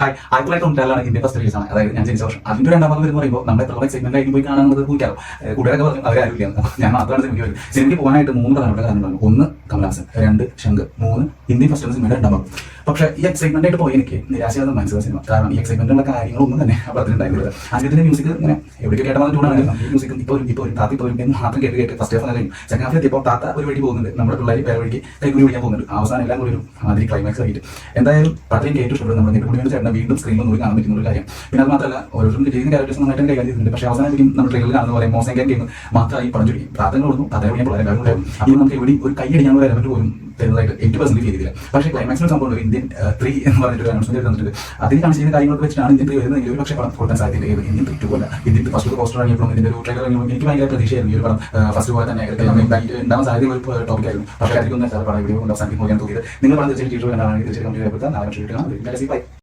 Hi, 1996 Indian first release ആണ്. അതായത് ഞാൻ ജനിച്ച വർഷം. അതിന്റെ രണ്ടാം ഭാഗം വരുന്ന പറയുമ്പോൾ നമ്മുടെ എത്ര എക്സൈറ്റ്മെന്റ് ആയിരിക്കും പോയി കാണാമെന്നത് ഊഹിക്കാലോ. കൂട്ടുകാരൊക്കെ പറഞ്ഞു അവരാരും ഇല്ല. ഞാൻ മാത്രമാണ് സിനിമയ്ക്ക് വരുന്നത്. സിനിമയ്ക്ക് പോകാനായിട്ട് 3 പ്രധാനപ്പെട്ട കാരണങ്ങളുണ്ട്. 1 കമൽഹാസൻ, 2 ശങ്കർ, 3 ഹിന്ദി ഫസ്റ്റ് സിനിമയുടെ രണ്ടാം ഭാഗം. പക്ഷേ ഈ എക്സൈറ്റ്മെന്റ് ആയിട്ട് പോയി എനിക്ക് നിരാശയാതെ മനസ്സിലായ സിനിമ. കാരണം ഈ എക്സൈറ്റ്മെന്റുള്ള കാര്യങ്ങളൊന്നും തന്നെ ആ പടത്തിലുണ്ടായിരുന്നില്ല. ആദ്യത്തിന്റെ മ്യൂസിക് ഇങ്ങനെ എവിടേക്ക് കേട്ടാൽ വന്നിട്ടുണ്ടായിരുന്നു. ഈ മ്യൂസിക് ഇപ്പോൾ താത്ത ഇപ്പോൾ മാത്രം കേട്ട് ഫസ്റ്റ് ഹാഫ് കഴിഞ്ഞു. സെക്കൻഡ് ഹാഫിൽ എത്തിയപ്പോൾ താത്ത ഒരു വഴി പോകുന്നുണ്ട്, നമ്മുടെ പിള്ളേർ വേറെ വഴിക്ക് കൈകൂലി പിടിക്കാൻ പോകുന്നുണ്ട്. അവസാനം എല്ലാം കൂടി ഒരു അതിന് ക്ലൈമാക്സ് ആയിട്ട് എന്തായാലും പടത്തിൽ എനിക്ക് ഏറ്റവും ഇഷ്ടപ്പെടുന്നത് നമ്മുടെ നെടുമുടി ചേട്ടൻ വീണ്ടും സ്ക്രീനിൽ നോക്കി കാണാൻ പറ്റുന്ന ഒരു കാര്യം. പിന്നെ അത് മാത്രമല്ല ഓരോരുത്തരും ചെയ്യുന്ന ക്യാരക്ടേഴ്സ് നന്നായിട്ട് കൈകാര്യം ചെയ്തിട്ടുണ്ട്. പക്ഷേ അവസാനം നമ്മൾ ട്രെയിലറിൽ കാണുന്ന പോലെ മോശം ഗെയിം മാത്രമായി പടം ചുരുങ്ങി. പ്രാർത്ഥനകളൊന്നും കഥ പിടിക്കാൻ പിള്ളേരെ കാര്യം ഈ നമുക്ക് ഇവിടെ ഒരു കൈ അടിക്കാനുള്ള എലമെന്റ് പോലും തരുന്നതായിട്ട് 80% ഫീൽ ചെയ്തില്ല. പക്ഷേ ക്ലൈമാക്സിൽ സംഭവം ഇന്ത്യൻ 3 എന്ന് പറഞ്ഞിട്ട് അനൗൺസ്മെന്റ് തന്നിട്ടുണ്ട്. അതിൽ കാണിച്ച ചെയ്യുന്ന കാര്യങ്ങളൊക്കെ വെച്ചിട്ടാണ് ഇന്ത്യൻ 3 വരുന്നത്. ഒരു പക്ഷേ പടം കൊടുക്കാൻ സാധ്യതയില്ല. ഇന്ത്യൻ 3 2 അല്ല. ഇന്ത്യൻ ഫസ്റ്റ് പോസ്റ്റർ ഇറങ്ങിയപ്പോൾ ഇതിന്റെ ഒരു ട്രെയിലർ ഇറങ്ങിയപ്പോൾ എനിക്ക് ഭയങ്കര പ്രതീക്ഷയായിരുന്നു. ഈ ഒരു പടം ഫസ്റ്റ് പോലെ തന്നെ ഉണ്ടാവാൻ സാധ്യത ഒരു ടോപ്പിക്കായിരുന്നു. പക്ഷേ അതിലൊന്നും പടം വീഡിയോ കൊണ്ട് അവസാനിപ്പിക്കാൻ തോന്നിയത്. നിങ്ങൾ പടം തീർച്ചയായിട്ടും തീർച്ചയായിട്ടും നാളെ